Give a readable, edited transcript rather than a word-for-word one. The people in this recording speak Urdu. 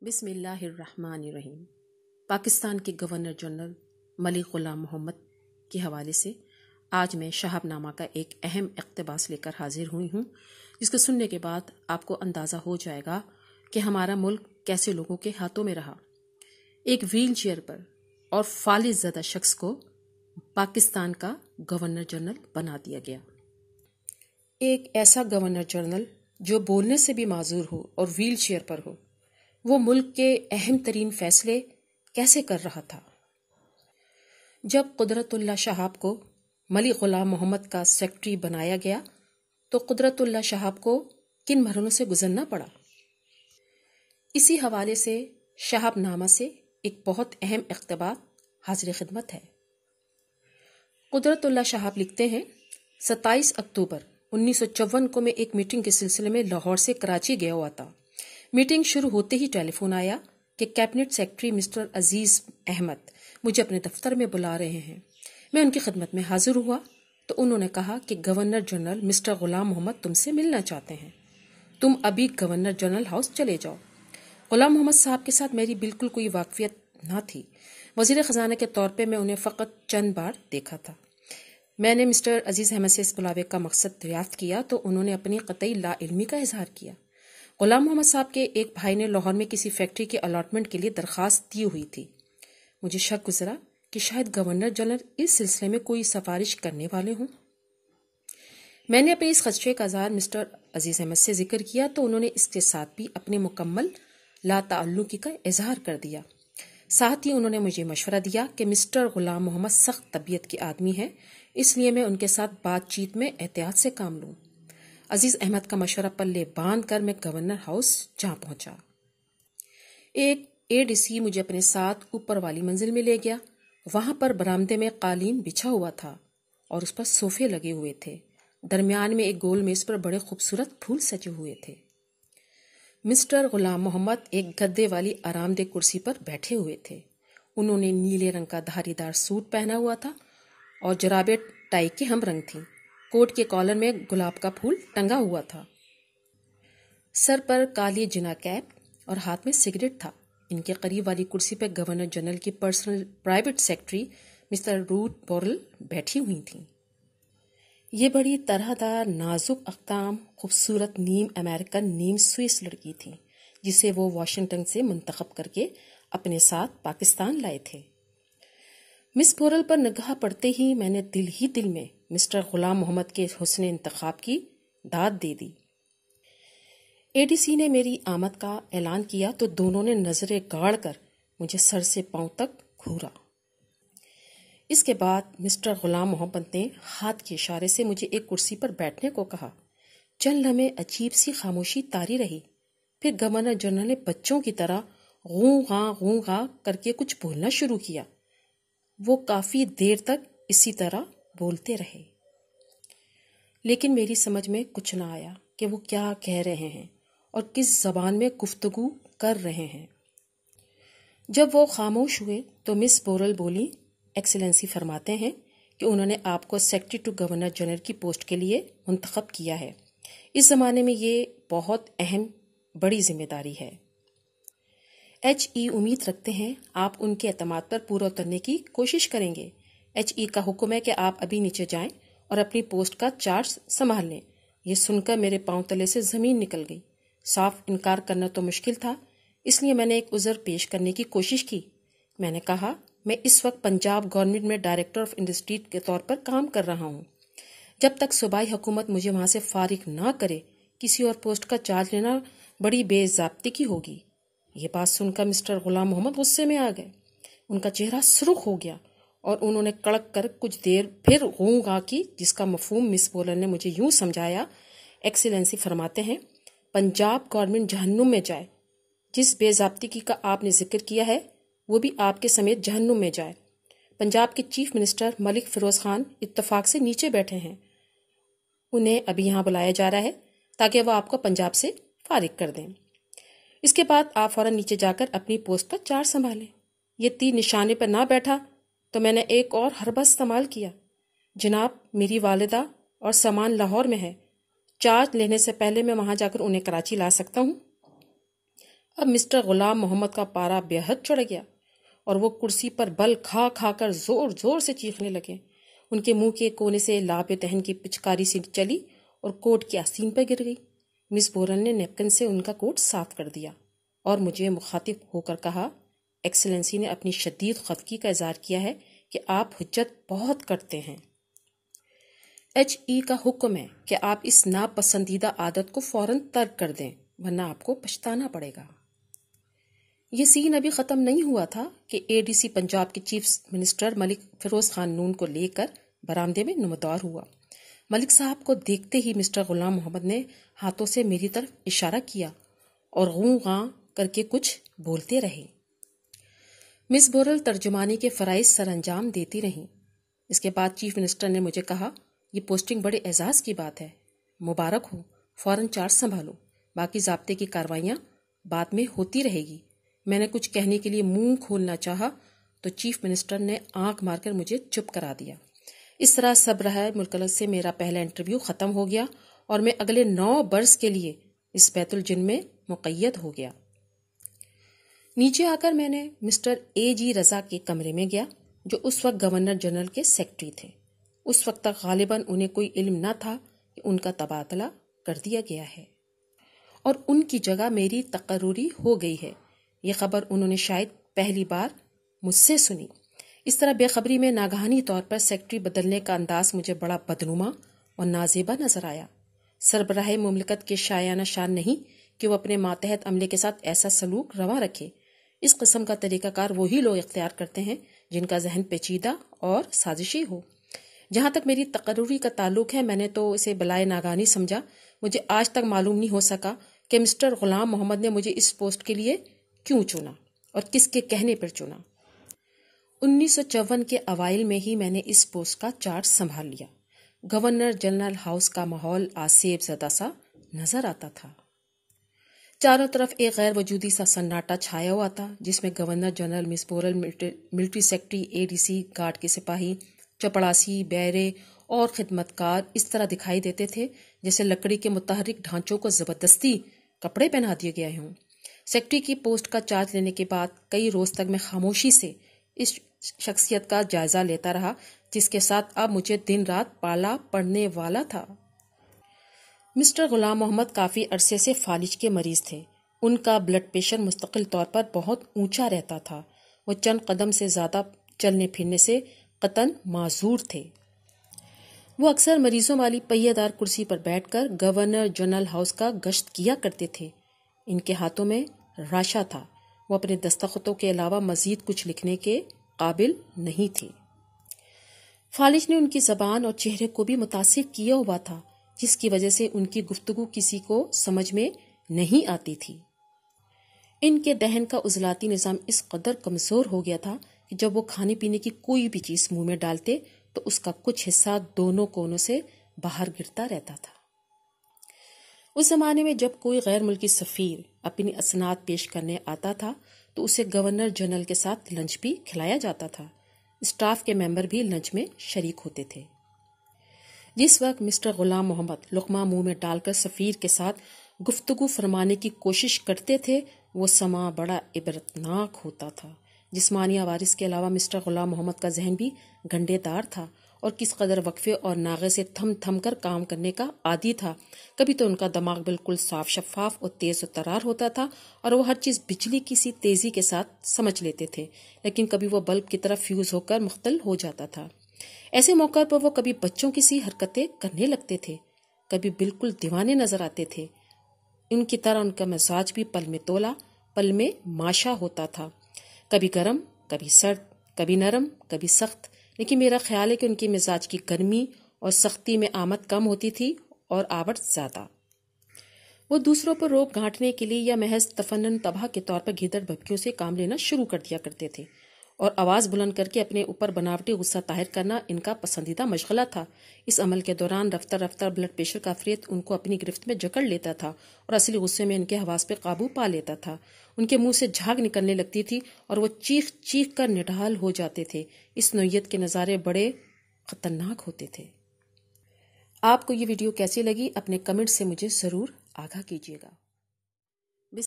بسم اللہ الرحمن الرحیم۔ پاکستان کے گورنر جنرل ملک غلام محمد کے حوالے سے آج میں شہاب نامہ کا ایک اہم اقتباس لے کر حاضر ہوئی ہوں، جس کو سننے کے بعد آپ کو اندازہ ہو جائے گا کہ ہمارا ملک کیسے لوگوں کے ہاتھوں میں رہا۔ ایک ویل چیئر پر اور فالج زدہ شخص کو پاکستان کا گورنر جنرل بنا دیا گیا۔ ایک ایسا گورنر جنرل جو بولنے سے بھی معذور ہو اور ویل چیئر پر ہو، وہ ملک کے اہم ترین فیصلے کیسے کر رہا تھا؟ جب قدرت اللہ شہاب کو ملک غلام محمد کا سیکرٹری بنایا گیا تو قدرت اللہ شہاب کو کن مرحلوں سے گزرنا پڑا؟ اسی حوالے سے شہاب نامہ سے ایک بہت اہم اقتباس حاضر خدمت ہے۔ قدرت اللہ شہاب لکھتے ہیں، 27 اکتوبر 1954 کو میں ایک میٹنگ کے سلسلے میں لاہور سے کراچی گیا ہوا تھا۔ میٹنگ شروع ہوتے ہی ٹیلی فون آیا کہ کیبنٹ سیکرٹری مسٹر عزیز احمد مجھے اپنے دفتر میں بلا رہے ہیں۔ میں ان کی خدمت میں حاضر ہوا تو انہوں نے کہا کہ گورنر جنرل مسٹر غلام محمد تم سے ملنا چاہتے ہیں، تم ابھی گورنر جنرل ہاؤس چلے جاؤ۔ غلام محمد صاحب کے ساتھ میری بالکل کوئی واقفیت نہ تھی۔ وزیر خزانہ کے طور پہ میں انہیں فقط چند بار دیکھا تھا۔ میں نے مسٹر عزیز احمد سے اس بلاوے کا مقصد دریافت کیا تو انہوں نے اپنی قطعی لا علمی کا اظہار کیا۔ غلام محمد صاحب کے ایک بھائی نے لاہور میں کسی فیکٹری کے الاٹمنٹ کے لیے درخواست دی ہوئی تھی۔ مجھے شک گزرا کہ شاید گورنر جنرل اس سلسلے میں کوئی سفارش کرنے والے ہوں۔ میں نے اپنے اس خدشے کا اظہار مسٹر عزیز احمد سے ذکر کیا تو انہوں نے اس کے ساتھ بھی اپنے مکمل لا تعلقی کا اظہار کر دیا۔ ساتھ ہی انہوں نے مجھے مشورہ دیا کہ مسٹر غلام محمد سخت طبیعت کے آدمی ہیں، اس لیے میں ان کے ساتھ بات چیت میں احتیاط سے کام لوں۔ عزیز احمد کا مشورہ پلے باندھ کر میں گورنر ہاؤس جا پہنچا۔ ایک ADC مجھے اپنے ساتھ اوپر والی منزل میں لے گیا۔ وہاں پر برآمدے میں قالین بچھا ہوا تھا اور اس پر صوفے لگے ہوئے تھے۔ درمیان میں ایک گول میز پر بڑے خوبصورت پھول سجے ہوئے تھے۔ مسٹر غلام محمد ایک گدے والی آرام دہ کرسی پر بیٹھے ہوئے تھے۔ انہوں نے نیلے رنگ کا دھاری دار سوٹ پہنا ہوا تھا اور جرابیں ٹائی کے ہم رنگ تھیں۔ کوٹ کے کالر میں گلاب کا پھول ٹنگا ہوا تھا۔ سر پر کالی جنا کیپ اور ہاتھ میں سگریٹ تھا۔ ان کے قریب والی کرسی پہ گورنر جنرل کی پرسنل پرائیویٹ سیکرٹری مسٹر روت بورل بیٹھی ہوئی تھیں۔ یہ بڑی طرح دار، نازک اقدام، خوبصورت نیم امریکن نیم سوئس لڑکی تھی جسے وہ واشنگٹن سے منتخب کر کے اپنے ساتھ پاکستان لائے تھے۔ مس بورل پر نگاہ پڑتے ہی میں نے دل میں مسٹر غلام محمد کے حسن انتخاب کی داد دے دی۔ ADC نے میری آمد کا اعلان کیا تو دونوں نے نظریں گاڑ کر مجھے سر سے پاؤں تک گھورا۔ اس کے بعد مسٹر غلام محمد نے ہاتھ کے اشارے سے مجھے ایک کرسی پر بیٹھنے کو کہا۔ چند لمحے عجیب سی خاموشی طاری رہی۔ پھر گورنر جنرل نے بچوں کی طرح غوں غاں کر کے کچھ بولنا شروع کیا۔ وہ کافی دیر تک اسی طرح بولتے رہے، لیکن میری سمجھ میں کچھ نہ آیا کہ وہ کیا کہہ رہے ہیں اور کس زبان میں گفتگو کر رہے ہیں۔ جب وہ خاموش ہوئے تو مس بورل بولی، ایکسلنسی فرماتے ہیں کہ انہوں نے آپ کو سیکرٹری ٹو گورنر جنرل کی پوسٹ کے لیے منتخب کیا ہے۔ اس زمانے میں یہ بہت اہم بڑی ذمہ داری ہے۔ HE امید رکھتے ہیں آپ ان کے اعتماد پر پورا اترنے کی کوشش کریں گے۔ HE کا حکم ہے کہ آپ ابھی نیچے جائیں اور اپنی پوسٹ کا چارج سنبھال لیں۔ یہ سن کر میرے پاؤں تلے سے زمین نکل گئی۔ صاف انکار کرنا تو مشکل تھا، اس لیے میں نے ایک عذر پیش کرنے کی کوشش کی۔ میں نے کہا، میں اس وقت پنجاب گورنمنٹ میں ڈائریکٹر آف انڈسٹری کے طور پر کام کر رہا ہوں۔ جب تک صوبائی حکومت مجھے وہاں سے فارغ نہ کرے کسی اور پوسٹ کا چارج لینا بڑی بے ضابطگی کی ہوگی۔ یہ بات سن کر مسٹر غلام محمد غصے میں آ گئے۔ ان کا چہرہ سرخ ہو گیا اور انہوں نے کڑک کر کچھ دیر پھر غوں غاں کی، جس کا مفہوم مس بولر نے مجھے یوں سمجھایا، ایکسلنسی فرماتے ہیں پنجاب گورنمنٹ جہنم میں جائے۔ جس بے ضابطگی کا آپ نے ذکر کیا ہے وہ بھی آپ کے سمیت جہنم میں جائے۔ پنجاب کے چیف منسٹر ملک فیروز خان اتفاق سے نیچے بیٹھے ہیں، انہیں ابھی یہاں بلایا جا رہا ہے تاکہ وہ آپ کو پنجاب سے فارغ کر دیں۔ اس کے بعد آپ فوراً نیچے جا کر اپنی پوسٹ کا چارج سنبھالیں۔ یہ تیر نشانے پر نہ بیٹھا تو میں نے ایک اور حربہ استعمال کیا۔ جناب، میری والدہ اور سامان لاہور میں ہے، چارج لینے سے پہلے میں وہاں جا کر انہیں کراچی لا سکتا ہوں۔ اب مسٹر غلام محمد کا پارا بے حد چڑھ گیا اور وہ کرسی پر بل کھا کھا کر زور زور سے چیخنے لگے۔ ان کے منہ کے کونے سے لاب دہن کی پچکاری سی چلی اور کوٹ کی آستین پر گر گئی۔ مس بورل نے نیپکن سے ان کا کوٹ صاف کر دیا اور مجھے مخاطب ہو کر کہا، ایکسلنسی نے اپنی شدید خفگی کا اظہار کیا ہے کہ آپ حجت بہت کرتے ہیں۔ HE کا حکم ہے کہ آپ اس ناپسندیدہ عادت کو فوراً ترک کر دیں ورنہ آپ کو پچھتانا پڑے گا۔ یہ سین ابھی ختم نہیں ہوا تھا کہ ADC پنجاب کے چیف منسٹر ملک فیروز خان نون کو لے کر برآمدے میں نمودار ہوا۔ ملک صاحب کو دیکھتے ہی مسٹر غلام محمد نے ہاتھوں سے میری طرف اشارہ کیا اور غوں غاں کر کے کچھ بولتے رہے۔ مس بورل ترجمانی کے فرائض سر انجام دیتی رہیں۔ اس کے بعد چیف منسٹر نے مجھے کہا، یہ پوسٹنگ بڑے اعزاز کی بات ہے، مبارک ہو، فوراً چارج سنبھالو، باقی ضابطے کی کاروائیاں بعد میں ہوتی رہے گی۔ میں نے کچھ کہنے کے لیے منہ کھولنا چاہا تو چیف منسٹر نے آنکھ مار کر مجھے چپ کرا دیا۔ اس طرح سب رہا ملک سے میرا پہلا انٹرویو ختم ہو گیا اور میں اگلے 9 برس کے لیے اس بیت الجن میں مقید ہو گیا۔ نیچے آ کر میں نے مسٹر AG رضا کے کمرے میں گیا جو اس وقت گورنر جنرل کے سیکرٹری تھے۔ اس وقت تک غالباً انہیں کوئی علم نہ تھا کہ ان کا تبادلہ کر دیا گیا ہے اور ان کی جگہ میری تقرری ہو گئی ہے۔ یہ خبر انہوں نے شاید پہلی بار مجھ سے سنی۔ اس طرح بے خبری میں ناگہانی طور پر سیکرٹری بدلنے کا انداز مجھے بڑا بدنما اور نازیبا نظر آیا۔ سربراہ مملکت کے شایانہ شان نہیں کہ وہ اپنے ماتحت عملے کے ساتھ ایسا سلوک روا رکھے۔ اس قسم کا طریقہ کار وہی لوگ اختیار کرتے ہیں جن کا ذہن پیچیدہ اور سازشی ہو۔ جہاں تک میری تقرری کا تعلق ہے، میں نے تو اسے بلائے ناگہانی سمجھا۔ مجھے آج تک معلوم نہیں ہو سکا کہ مسٹر غلام محمد نے مجھے اس پوسٹ کے لیے کیوں چنا اور کس کے کہنے پر چنا۔ 1954 کے اوائل میں ہی میں نے اس پوسٹ کا چارج سنبھال لیا۔ گورنر جنرل ہاؤس کا ماحول آسیب زدہ سا نظر آتا تھا۔ چاروں طرف ایک غیر وجودی سا سناٹا چھایا ہوا تھا جس میں گورنر جنرل، مس بورل، ملٹری سیکرٹری، ADC، گارڈ کے سپاہی، چپڑاسی، بیرے اور خدمتکار اس طرح دکھائی دیتے تھے جیسے لکڑی کے متحرک ڈھانچوں کو زبردستی کپڑے پہنا دیے گئے ہوں۔ سیکرٹری کی پوسٹ کا چارج لینے کے بعد کئی روز تک میں خاموشی سے اس شخصیت کا جائزہ لیتا رہا جس کے ساتھ اب مجھے دن رات پالا پڑنے والا تھا۔ مسٹر غلام محمد کافی عرصے سے فالج کے مریض تھے۔ ان کا بلڈ پریشر مستقل طور پر بہت اونچا رہتا تھا۔ وہ چند قدم سے زیادہ چلنے پھرنے سے قطعاً معذور تھے۔ وہ اکثر مریضوں والی پہیے دار کرسی پر بیٹھ کر گورنر جنرل ہاؤس کا گشت کیا کرتے تھے۔ ان کے ہاتھوں میں راشا تھا۔ وہ اپنے دستخطوں کے علاوہ مزید کچھ لکھنے کے قابل نہیں تھے۔ فالج نے ان کی زبان اور چہرے کو بھی متاثر کیا ہوا تھا جس کی وجہ سے ان کی گفتگو کسی کو سمجھ میں نہیں آتی تھی۔ ان کے دہن کا عضلاتی نظام اس قدر کمزور ہو گیا تھا کہ جب وہ کھانے پینے کی کوئی بھی چیز منہ میں ڈالتے تو اس کا کچھ حصہ دونوں کونوں سے باہر گرتا رہتا تھا۔ اس زمانے میں جب کوئی غیر ملکی سفیر اپنی اسناد پیش کرنے آتا تھا تو اسے گورنر جنرل کے ساتھ لنچ بھی کھلایا جاتا تھا۔ اسٹاف کے ممبر بھی لنچ میں شریک ہوتے تھے۔ جس وقت مسٹر غلام محمد لقمہ منہ میں ڈال کر سفیر کے ساتھ گفتگو فرمانے کی کوشش کرتے تھے وہ سماں بڑا عبرتناک ہوتا تھا۔ جسمانی عوارض کے علاوہ مسٹر غلام محمد کا ذہن بھی گنڈے دار تھا اور کس قدر وقفے اور ناغے سے تھم تھم کر کام کرنے کا عادی تھا۔ کبھی تو ان کا دماغ بالکل صاف شفاف اور تیز و ترار ہوتا تھا اور وہ ہر چیز بجلی کی سی تیزی کے ساتھ سمجھ لیتے تھے، لیکن کبھی وہ بلب کی طرف فیوز ہو کر مختل ہو جاتا تھا۔ ایسے موقع پر وہ کبھی بچوں کی سی حرکتیں کرنے لگتے تھے، کبھی بالکل دیوانے نظر آتے تھے۔ ان کی طرح ان کا مزاج بھی پل میں تولا، پل میں ماشا ہوتا تھا، کبھی گرم، کبھی سرد، کبھی نرم، کبھی سخت، لیکن میرا خیال ہے کہ ان کی مزاج کی گرمی اور سختی میں آمد کم ہوتی تھی اور آورت زیادہ۔ وہ دوسروں پر روک گھانٹنے کے لیے یا محض تفنن تباہ کے طور پر گیدڑ بھبکیوں سے کام لینا شروع کر دیا کرتے تھے اور آواز بلند کر کے اپنے اوپر بناوٹی غصہ طاہر کرنا ان کا پسندیدہ مشغلہ تھا۔ اس عمل کے دوران رفتہ رفتہ بلڈ پریشر کا فریت ان کو اپنی گرفت میں جکڑ لیتا تھا اور اصلی غصے میں ان کے حواس پہ قابو پا لیتا تھا۔ ان کے منہ سے جھاگ نکلنے لگتی تھی اور وہ چیخ چیخ کر نڈھال ہو جاتے تھے۔ اس نوعیت کے نظارے بڑے خطرناک ہوتے تھے۔ آپ کو یہ ویڈیو کیسی لگی؟ اپنے کمنٹ سے مجھے ضرور آگاہ کیجیے گا۔